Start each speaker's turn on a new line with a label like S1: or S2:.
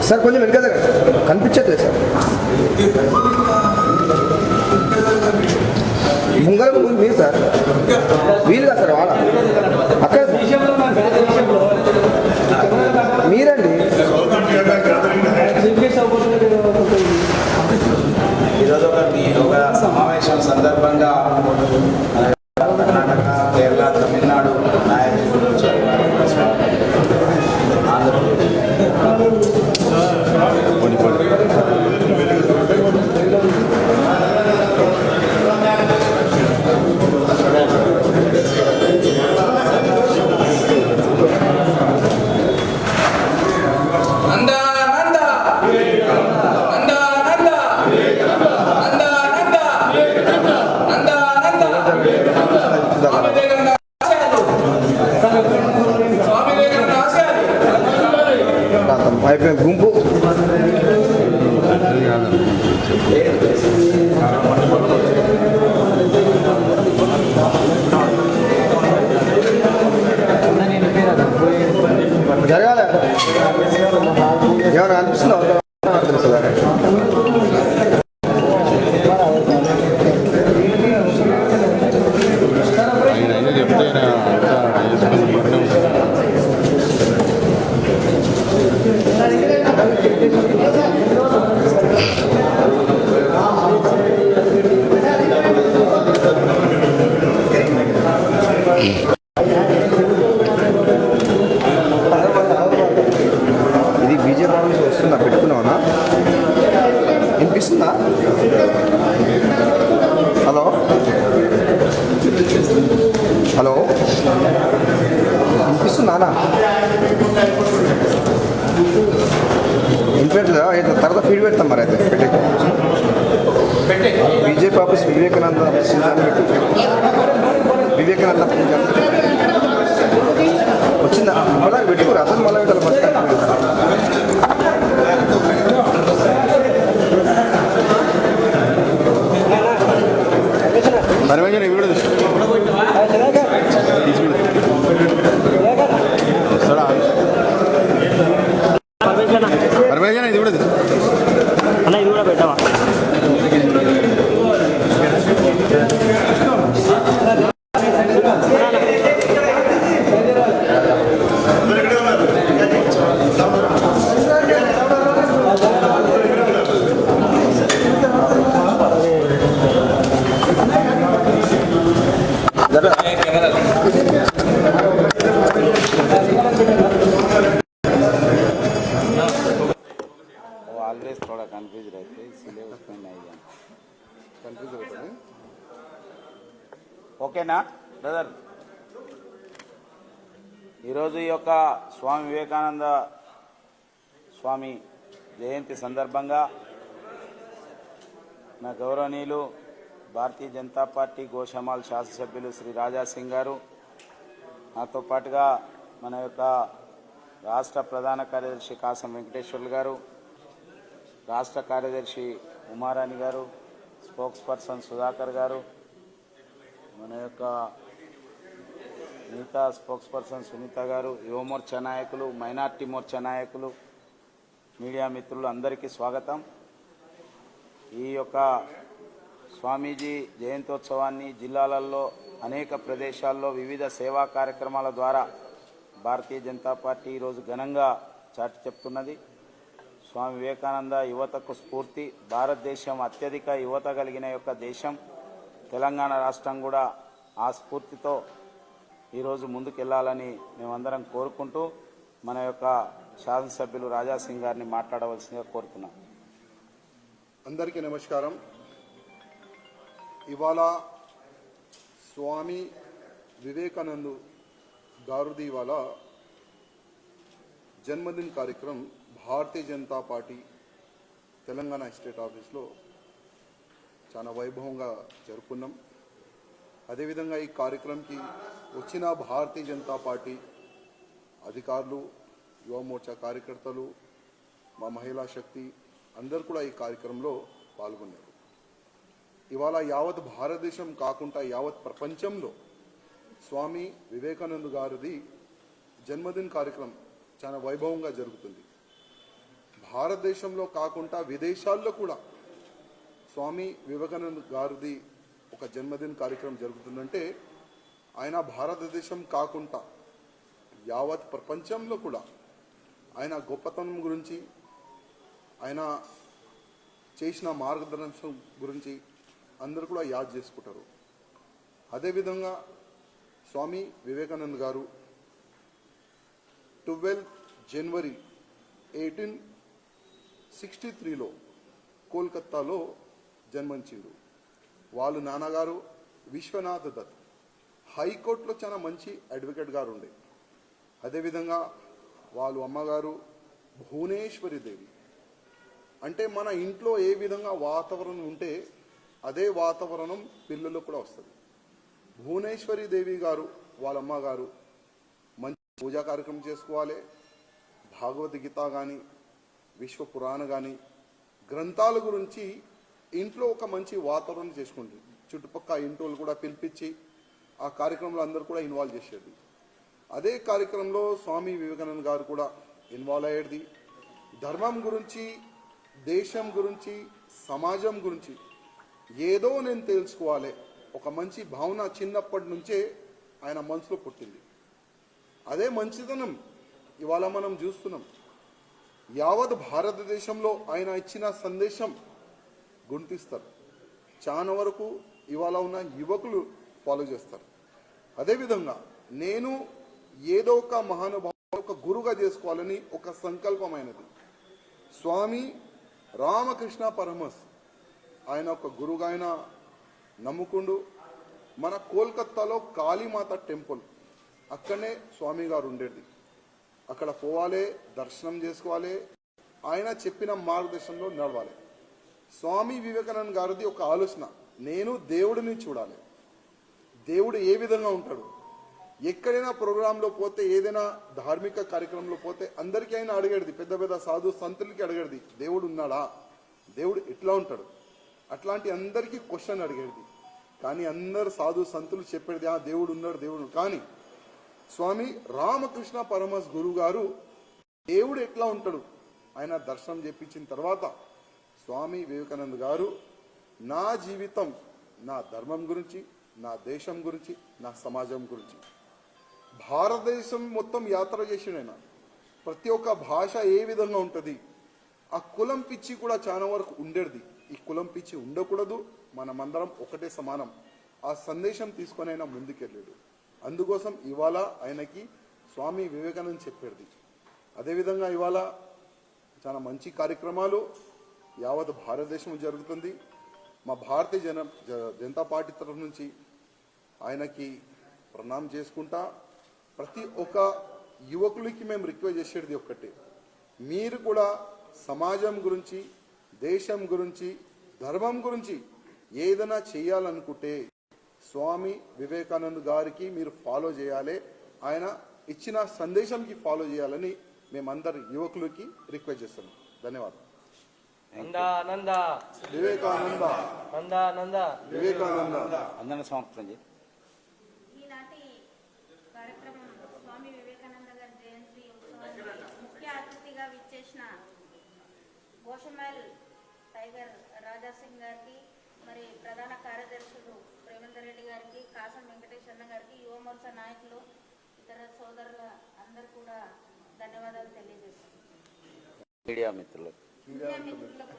S1: Sir కొంచెం వెనక కనిపించట్లేదు సార్. ముంగల మీరు సార్ వీలుగా సార్ వాళ్ళ అక్కడ మీరండి.
S2: ఈరోజు ఒక సమావేశం సందర్భంగా కర్ణాటక, కేరళ, తమిళనాడు నాయకులు
S1: అయిపోయిన గుంపు జరగాలి. ఏమైనా అనిపిస్తుందా తెలుసు ఇది బీజేపీ ఆఫీస్ వస్తుందా? పెట్టుకున్నావునా? వినిపిస్తుందా? హలో హలో వినిపిస్తుందా? వినిపెట్టలేదా? అయితే తర్వాత ఫీడ్ పెడతాం. మరి అయితే బీజేపీ ఆఫీస్ వివేకానంద వివేకానంద పూజ వచ్చిందా? మళ్ళీ పెట్టుకోరు అసలు మళ్ళీ పెట్టాలి. పరమేజన ఇవి కూడా వస్తాడా? పరమేజన ఇది కూడా అన్న, ఇది కూడా పెట్టావా?
S2: ऑलवेज थोड़ा कंफ्यूज रहते हैं, इसलिए उसमें नहीं जाना कंफ्यूज होता है. ఓకేనా బ్రదర్? ఈరోజు ఈ యొక్క స్వామి వివేకానంద స్వామి జయంతి సందర్భంగా నా గౌరవనీయులు భారతీయ జనతా పార్టీ గోషామాల్ శాసనసభ్యులు శ్రీ రాజా సింగ్ గారు, నాతో పాటుగా మన యొక్క రాష్ట్ర ప్రధాన కార్యదర్శి కాసం వెంకటేశ్వర్లు గారు, రాష్ట్ర కార్యదర్శి ఉమారాణి గారు, స్పోక్స్ పర్సన్ సుధాకర్ గారు, మన యొక్క మిగతా స్పోక్స్ పర్సన్ సునీత గారు, యువ మోర్చా నాయకులు, మైనార్టీ మోర్చా నాయకులు, మీడియా మిత్రులు అందరికీ స్వాగతం. ఈ యొక్క స్వామీజీ జయంతోత్సవాన్ని జిల్లాలలో అనేక ప్రదేశాల్లో వివిధ సేవా కార్యక్రమాల ద్వారా భారతీయ జనతా పార్టీ ఈరోజు ఘనంగా చాటి చెప్తున్నది. స్వామి వివేకానంద యువతకు స్ఫూర్తి. భారతదేశం అత్యధిక యువత కలిగిన యొక్క దేశం. తెలంగాణ రాష్ట్రం కూడా ఆ స్ఫూర్తితో ఈరోజు ముందుకెళ్లాలని మేమందరం కోరుకుంటూ మన యొక్క శాసనసభ్యులు రాజా సింగ్ గారిని మాట్లాడవలసిందిగా కోరుతున్నాం.
S3: అందరికీ నమస్కారం. ఇవాళ స్వామి వివేకానంద గారిది ఇవాళ జన్మదిన కార్యక్రమం భారతీయ జనతా పార్టీ తెలంగాణ స్టేట్ ఆఫీస్లో చాలా వైభవంగా జరుపుకున్నాం. అదేవిధంగా ఈ కార్యక్రమంకి వచ్చిన భారతీయ జనతా పార్టీ అధికారులు, యువ మోర్చా కార్యకర్తలు, మా మహిళా శక్తి అందరూ కూడా ఈ కార్యక్రమంలో పాల్గొన్నారు. ఇవాళ యావత్ భారతదేశం కాకుండా యావత్ ప్రపంచంలో స్వామి వివేకానంద గారిది జన్మదిన కార్యక్రమం చాలా వైభవంగా జరుగుతుంది. భారతదేశంలో కాకుండా విదేశాల్లో కూడా స్వామి వివేకానంద గారిది ఒక జన్మదిన కార్యక్రమం జరుగుతుందంటే ఆయన భారతదేశం కాకుండా యావత్ ప్రపంచంలో కూడా ఆయన గొప్పతనం గురించి ఆయన చేసిన మార్గదర్శనం గురించి అందరూ కూడా యాద్ చేసుకుంటారు. అదేవిధంగా స్వామి వివేకానంద గారు 12 జనవరి 1863లో కోల్కత్తాలో జన్మించిండు. వాళ్ళ నాన్నగారు విశ్వనాథ్ దత్ హైకోర్టులో చాలా మంచి అడ్వకేట్ గారు ఉండే. అదేవిధంగా వాళ్ళ అమ్మగారు భువనేశ్వరి దేవి. అంటే మన ఇంట్లో ఏ విధంగా వాతావరణం ఉంటే అదే వాతావరణం పిల్లలు కూడా వస్తుంది. భువనేశ్వరి దేవి గారు వాళ్ళ అమ్మగారు మంచి పూజా కార్యక్రమం చేసుకోవాలి. భగవద్గీత కానీ విశ్వ పురాణ కానీ గ్రంథాల గురించి ఇంట్లో ఒక మంచి వాతావరణం చేసుకుంటుంది. చుట్టుపక్కల ఇంటోళ్ళు కూడా పిలిపించి ఆ కార్యక్రమంలో అందరూ కూడా ఇన్వాల్వ్ చేసేది. అదే కార్యక్రమంలో స్వామి వివేకానంద గారు కూడా ఇన్వాల్వ్ అయ్యేది. ధర్మం గురించి, దేశం గురించి, సమాజం గురించి ఏదో నేను తెలుసుకోవాలి ఒక మంచి భావన చిన్నప్పటి నుంచే ఆయన మనసులో పుట్టింది. అదే మంచితనం ఇవాళ మనం చూస్తున్నాం. యావత్ భారతదేశంలో ఆయన ఇచ్చిన సందేశం గుర్తిస్తారు. చాలా వరకు ఇవాళ ఉన్న యువకులు ఫాలో చేస్తారు. అదేవిధంగా నేను ఏదో ఒక మహానుభావు ఒక గురుగా చేసుకోవాలని ఒక సంకల్పమైనది. స్వామి రామకృష్ణ పరమహంస ఆయన ఒక గురుగా ఆయన నమ్ముకుండు. మన కోల్కత్తాలో కాళీమాత టెంపుల్ అక్కడనే స్వామి గారు ఉండేది. అక్కడ పోవాలి, దర్శనం చేసుకోవాలి, ఆయన చెప్పిన మార్గదర్శనంలో నడవాలి. స్వామి వివేకానంద గారిది ఒక ఆలోచన, నేను దేవుడిని చూడాలి. దేవుడు ఏ విధంగా ఉంటాడు. ఎక్కడైనా ప్రోగ్రాంలో పోతే, ఏదైనా ధార్మిక కార్యక్రమంలో పోతే అందరికీ ఆయన అడిగేది, పెద్ద పెద్ద సాధు సంతులకి అడిగేది, దేవుడు ఉన్నాడా, దేవుడు ఎట్లా ఉంటాడు, అట్లాంటి అందరికీ క్వశ్చన్ అడిగేది. కానీ అందరు సాధు సంతులు చెప్పేది దేవుడు ఉన్నాడు, దేవుడు. కానీ స్వామి రామకృష్ణ పరమహంస గురువు గారు దేవుడు ఎట్లా ఉంటాడు ఆయన దర్శనం చేపించిన తర్వాత స్వామి వివేకానంద గారు నా జీవితం, నా ధర్మం గురించి, నా దేశం గురించి, నా సమాజం గురించి భారతదేశం మొత్తం యాత్ర చేసిన ప్రతి ఒక్క భాష ఏ విధంగా ఉంటుంది, ఆ కులం పిచ్చి కూడా చాలా వరకు ఉండేది. ఈ కులం పిచ్చి ఉండకూడదు, మనమందరం ఒకటే సమానం, ఆ సందేశం తీసుకొని ఆయన ముందుకెళ్ళాడు. అందుకోసం ఇవాళ ఆయనకి స్వామి వివేకానంద చెప్పేది. అదేవిధంగా ఇవాళ చాలా మంచి కార్యక్రమాలు యావత్ భారతదేశం జరుగుతుంది. మా భారతీయ జనతా పార్టీ తరఫు నుంచి ఆయనకి ప్రణామం చేసుకుంటా. ప్రతి ఒక్క యువకులకి మేము రిక్వెస్ట్ చేసేది ఒక్కటే, మీరు కూడా సమాజం గురించి, దేశం గురించి, ధర్మం గురించి ఏదైనా చేయాలనుకుంటే స్వామి వివేకానంద గారికి మీరు ఫాలో చేయాలి, ఆయన ఇచ్చిన సందేశంకి ఫాలో చేయాలని మేమందరి యువకులకి రిక్వెస్ట్ చేస్తున్నాం. ధన్యవాదాలు. వివేకానంద వివేకానంద
S2: అందన సమర్పణ చేయి.
S4: ఈనాటి కార్యక్రమం స్వామి వివేకానంద గారి జయంతి ఉత్సవానికి ముఖ్య అతిథిగా విచ్చేసిన గోషమల్ టైగర్ రాజాసింగ్ గారికి, మరి ప్రధాన కార్యదర్శులు ప్రేమేందర్ రెడ్డి గారికి, కాసం వెంకటేష్ అన్న గారికి, యువ మోర్చా నాయకులు, ఇతర సోదరుల అందరూ కూడా ధన్యవాదాలు తెలియజేస్తున్నాను.
S2: మీడియా మిత్రులు
S4: మీడియా మిత్రులకు